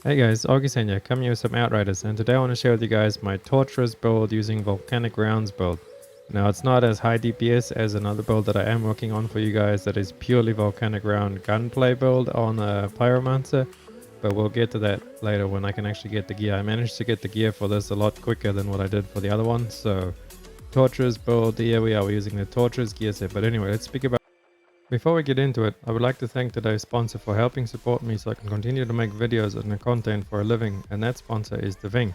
Hey guys, Augiesaint here, coming with some Outriders, and today I want to share with you guys my Tortureres build using Volcanic rounds build. Now it's not as high DPS as another build that I am working on for you guys that is purely Volcanic round gunplay build on a Pyromancer, but we'll get to that later when I can actually get the gear. I managed to get the gear for this a lot quicker than what I did for the other one, so Tortureres build, here we are, we're using the Tortureres gear set. But anyway, let's speak about. Before we get into it, I would like to thank today's sponsor for helping support me so I can continue to make videos and content for a living, and that sponsor is Deving.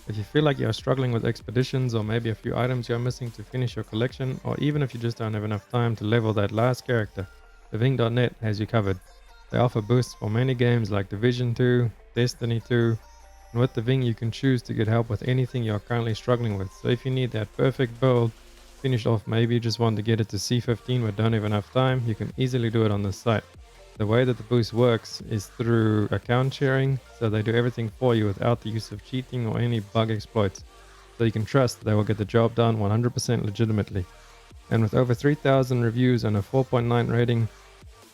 If you feel like you are struggling with expeditions or maybe a few items you're missing to finish your collection, or even if you just don't have enough time to level that last character, Deving.net has you covered. They offer boosts for many games like Division 2, Destiny 2, and with Deving you can choose to get help with anything you're currently struggling with. So if you need that perfect build finished off, maybe you just want to get it to C15 but don't have enough time, you can easily do it on this site. The way that the boost works is through account sharing, so they do everything for you without the use of cheating or any bug exploits. So you can trust they will get the job done 100% legitimately. And with over 3,000 reviews and a 4.9 rating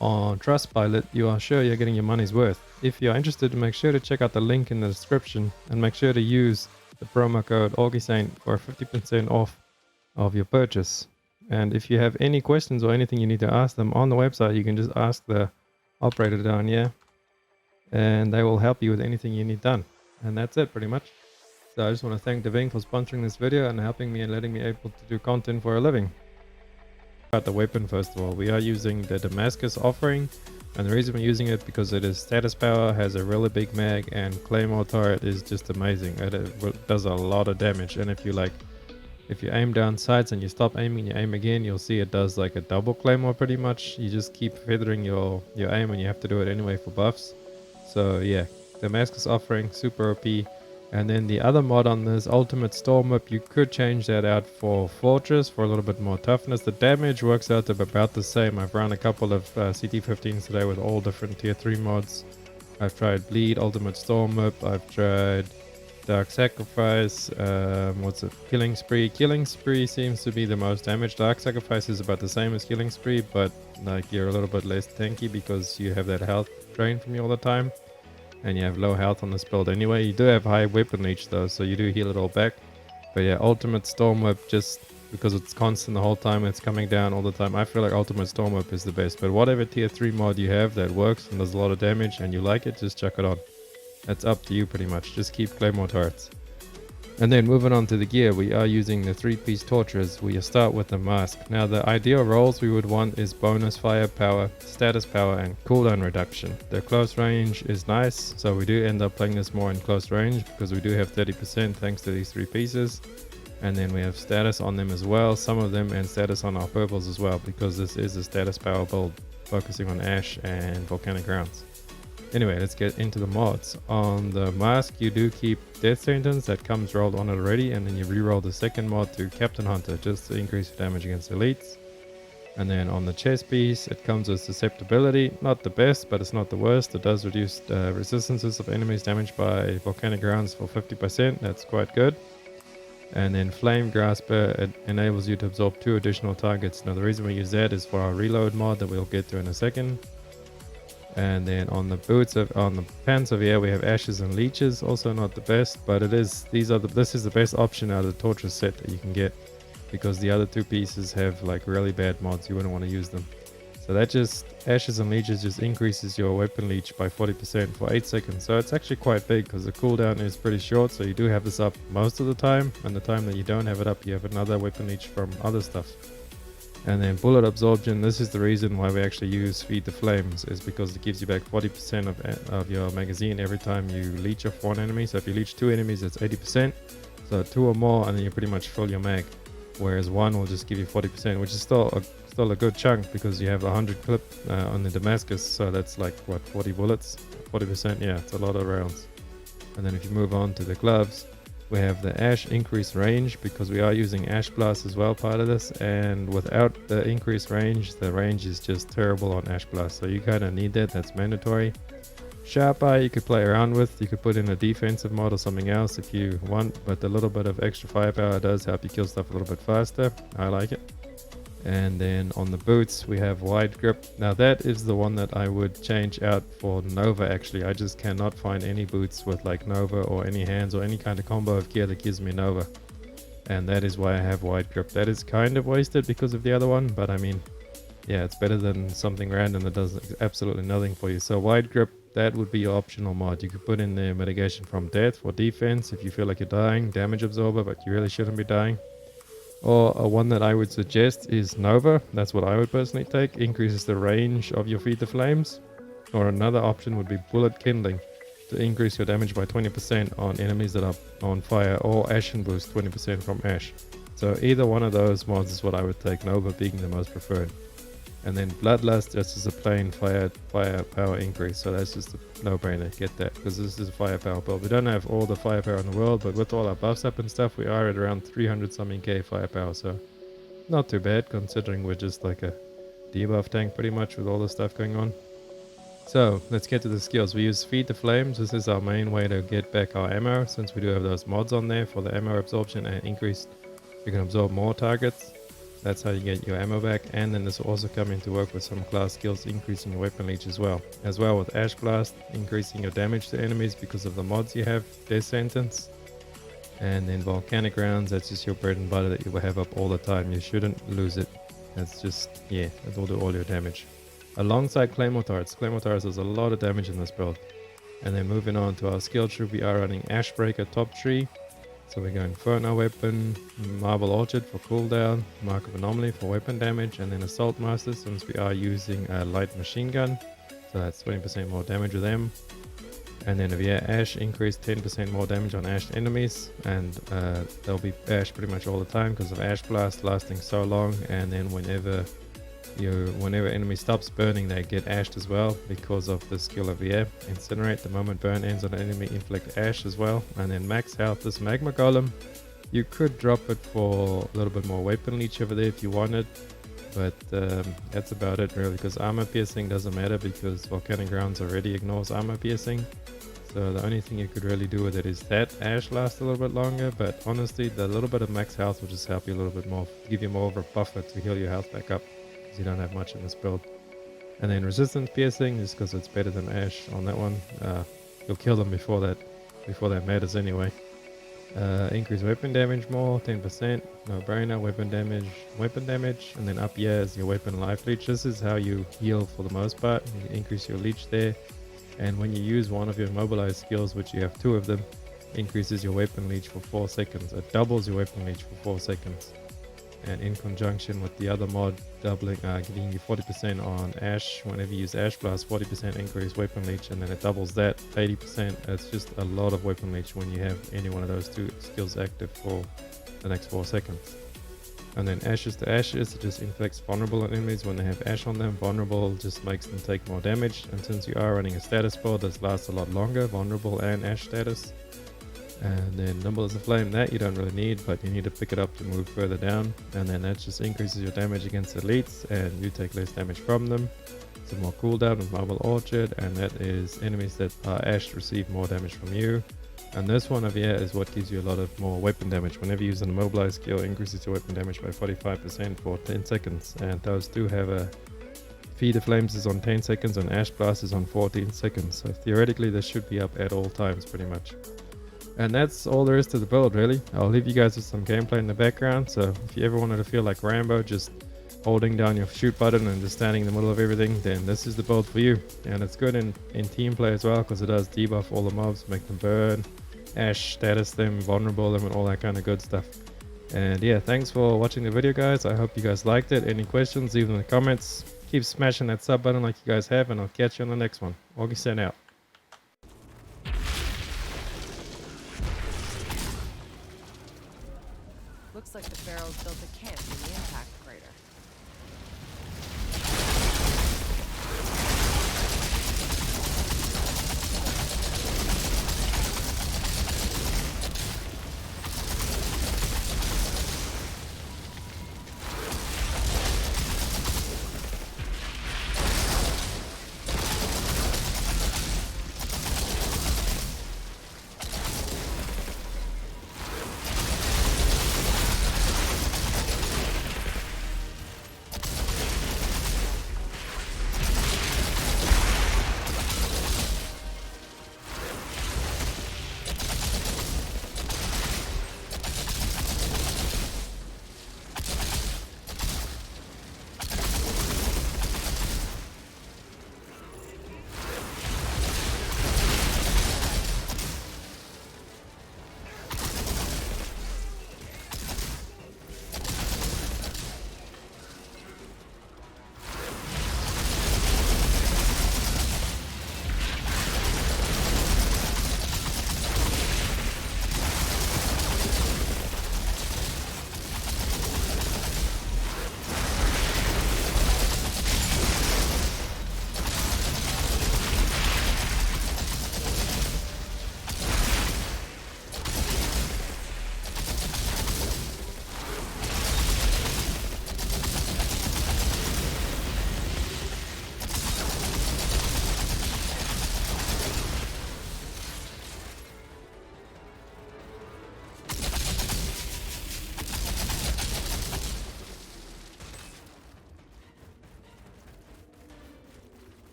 on Trustpilot, you are sure you're getting your money's worth. If you're interested, make sure to check out the link in the description and make sure to use the promo code Augiesaint for 50% off of your purchase. And if you have any questions or anything you need to ask them on the website, you can just ask the operator down here and they will help you with anything you need done. And that's it pretty much. So I just want to thank Deving for sponsoring this video and helping me and letting me able to do content for a living. About the weapon, first of all, we are using the Damascus offering, and the reason we're using it because it is status power, has a really big mag, and claymore turret is just amazing. It does a lot of damage, and if you aim down sights and you stop aiming, you aim again, you'll see it does like a double claymore pretty much. You just keep feathering your aim and you have to do it anyway for buffs. So yeah, Damascus offering, super OP. And then the other mod on this Ultimate Storm Whip, you could change that out for Fortress for a little bit more toughness. The damage works out to about the same. I've run a couple of CT15s today with all different tier 3 mods. I've tried Bleed, Ultimate Storm Whip, I've tried Dark Sacrifice, what's it? Killing Spree. Killing Spree seems to be the most damage. Dark Sacrifice is about the same as Killing Spree, but like you're a little bit less tanky because you have that health drain from you all the time. And you have low health on this build anyway. You do have high weapon leech though, so you do heal it all back. But yeah, Ultimate Storm Whip, just because it's constant the whole time, it's coming down all the time. I feel like Ultimate Storm Whip is the best. But whatever tier 3 mod you have that works and does a lot of damage and you like it, just chuck it on. That's up to you pretty much. Just keep claymore turrets. And then moving on to the gear, we are using the 3-piece Tortureres. We start with the mask. Now the ideal rolls we would want is bonus firepower, status power, and cooldown reduction. The close range is nice, so we do end up playing this more in close range because we do have 30% thanks to these 3 pieces. And then we have status on them as well, some of them, and status on our purples as well, because this is a status power build focusing on Ash and Volcanic rounds. Anyway, let's get into the mods. On the mask, you do keep Death Sentence, that comes rolled on it already, and then you reroll the second mod to Captain Hunter, just to increase your damage against elites. And then on the chest piece, it comes with Susceptibility, not the best, but it's not the worst. It does reduce resistances of enemies damaged by Volcanic rounds for 50%, that's quite good. And then Flame Grasper, it enables you to absorb 2 additional targets. Now the reason we use that is for our reload mod that we'll get to in a second. And then on the on the pants over here we have Ashes and Leeches, also not the best, but this is the best option out of the Tortureres set that you can get, because the other 2 pieces have like really bad mods, you wouldn't want to use them. So that just, Ashes and Leeches just increases your weapon leech by 40% for 8 seconds, so it's actually quite big because the cooldown is pretty short, so you do have this up most of the time, and the time that you don't have it up you have another weapon leech from other stuff. And then Bullet Absorption, this is the reason why we actually use Feed the Flames, is because it gives you back 40% of your magazine every time you leech off 1 enemy. So if you leech 2 enemies, that's 80%. So 2 or more, and then you pretty much fill your mag. Whereas 1 will just give you 40%, which is still a good chunk because you have 100 clip on the Damascus. So that's like, what, 40 bullets? 40%, yeah, it's a lot of rounds. And then if you move on to the gloves, we have the Ash increased range because we are using Ash Blast as well part of this, and without the increased range, the range is just terrible on Ash Blast, so you kind of need that, that's mandatory. Sharp Eye you could play around with, you could put in a defensive mod or something else if you want, but a little bit of extra firepower does help you kill stuff a little bit faster, I like it. And then on the boots we have wide grip. Now that is the one that I would change out for Nova actually. I just cannot find any boots with like Nova or any hands or any kind of combo of gear that gives me Nova. And that is why I have wide grip. That is kind of wasted because of the other one, but I mean, yeah, it's better than something random that does absolutely nothing for you. So wide grip, that would be your optional mod. You could put in the mitigation from death for defense if you feel like you're dying, damage absorber, but you really shouldn't be dying. Or one that I would suggest is Nova. That's what I would personally take. Increases the range of your Feed the Flames. Or another option would be Bullet Kindling to increase your damage by 20% on enemies that are on fire, or Ashen Boost 20% from Ash. So either one of those mods is what I would take, Nova being the most preferred. And then Bloodlust just is a plain firepower increase, so that's just a no-brainer. Get that, because this is a firepower build. We don't have all the firepower in the world, but with all our buffs up and stuff, we are at around 300 something K firepower, so not too bad considering we're just like a debuff tank pretty much with all the stuff going on. So let's get to the skills. We use Feed the Flames. This is our main way to get back our ammo, since we do have those mods on there for the ammo absorption and increased. You can absorb more targets. That's how you get your ammo back, and then this will also come into work with some class skills, increasing your weapon leech as well. As well with Ash Blast, increasing your damage to enemies because of the mods you have, Death Sentence. And then Volcanic Rounds, that's just your bread and butter that you will have up all the time. You shouldn't lose it. That's just, yeah, that will do all your damage. Alongside Claymore Turrets does a lot of damage in this build. And then moving on to our skill tree, we are running Ashbreaker top tree. So we go Inferno Weapon, Marble Orchard for cooldown, Mark of Anomaly for weapon damage, and then Assault Master since we are using a light machine gun. So that's 20% more damage with them. And then via Ash, increase 10% more damage on Ash enemies, and they'll be Ash pretty much all the time because of Ash Blast lasting so long. And then whenever enemy stops burning, they get ashed as well because of the skill of the air. Incinerate, the moment burn ends on an enemy, inflict ash as well. And then max health, this magma golem, you could drop it for a little bit more weapon leech over there if you wanted, but that's about it really, because armor piercing doesn't matter because Volcanic Grounds already ignores armor piercing. So the only thing you could really do with it is that ash lasts a little bit longer, but honestly the little bit of max health will just help you a little bit more, give you more of a buffer to heal your health back up. You don't have much in this build. And then resistance piercing, just because it's better than Ash on that one. You'll kill them before that matters anyway. Increase weapon damage more, 10%, no brainer. Weapon damage, and then up here is your weapon life leech. This is how you heal for the most part. You increase your leech there, and when you use one of your immobilized skills, which you have 2 of them, increases your weapon leech for 4 seconds. It doubles your weapon leech for 4 seconds. And in conjunction with the other mod, giving you 40% on Ash. Whenever you use Ash Blast, 40% increase weapon leech, and then it doubles that, 80%. It's just a lot of weapon leech when you have any one of those 2 skills active for the next 4 seconds. And then Ashes to Ashes, it just inflicts vulnerable enemies when they have Ash on them. Vulnerable just makes them take more damage, and since you are running a status build, this lasts a lot longer, vulnerable and Ash status. And then Nimble as a Flame, that you don't really need, but you need to pick it up to move further down. And then that just increases your damage against elites, and you take less damage from them. Some more cooldown with Marble Orchard, and that is enemies that are ashed receive more damage from you. And this one over here is what gives you a lot of more weapon damage. Whenever you use an immobilized skill, increases your weapon damage by 45% for 10 seconds. And those do have a Feed the Flames is on 10 seconds, and Ash Blast is on 14 seconds. So theoretically this should be up at all times pretty much. And that's all there is to the build really. I'll leave you guys with some gameplay in the background, so if you ever wanted to feel like Rambo, just holding down your shoot button and just standing in the middle of everything, then this is the build for you. And it's good in team play as well, because it does debuff all the mobs, make them burn, Ash status them, vulnerable them, and all that kind of good stuff. And yeah, thanks for watching the video guys. I hope you guys liked it. Any questions, leave them in the comments. Keep smashing that sub button like you guys have, and I'll catch you on the next one. Augiesaint out. Looks like the Pharaohs built a camp in the impact crater.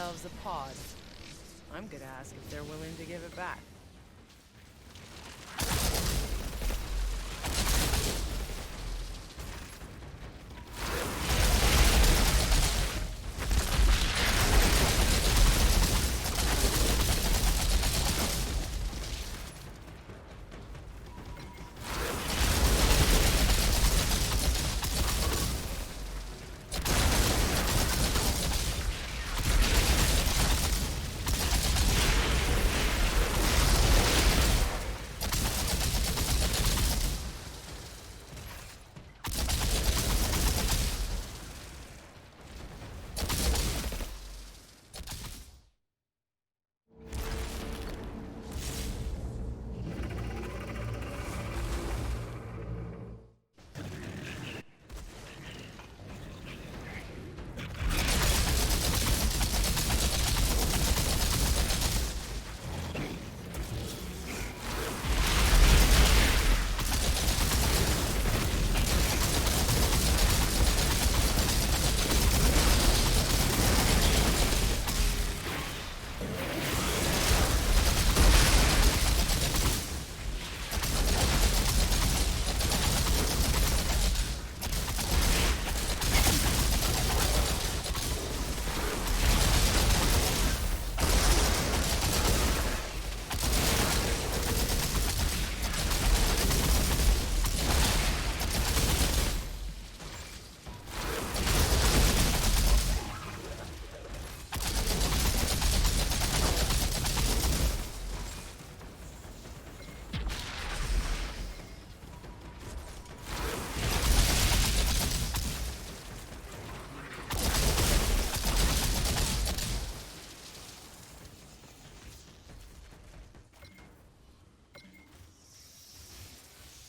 themselves a pod. I'm gonna ask if they're willing to give it back.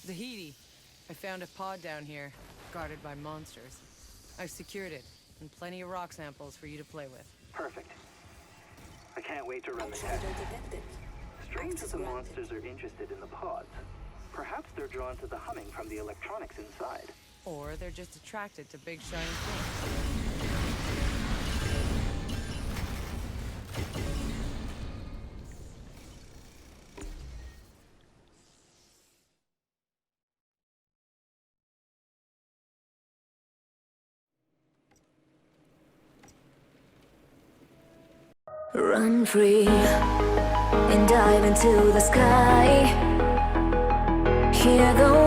Tahiti. I found a pod down here, guarded by monsters. I've secured it, and plenty of rock samples for you to play with. Perfect. I can't wait to run the test. Strange that the monsters are interested in the pods. Perhaps they're drawn to the humming from the electronics inside. Or they're just attracted to big shiny things. Run free and dive into the sky. Hear the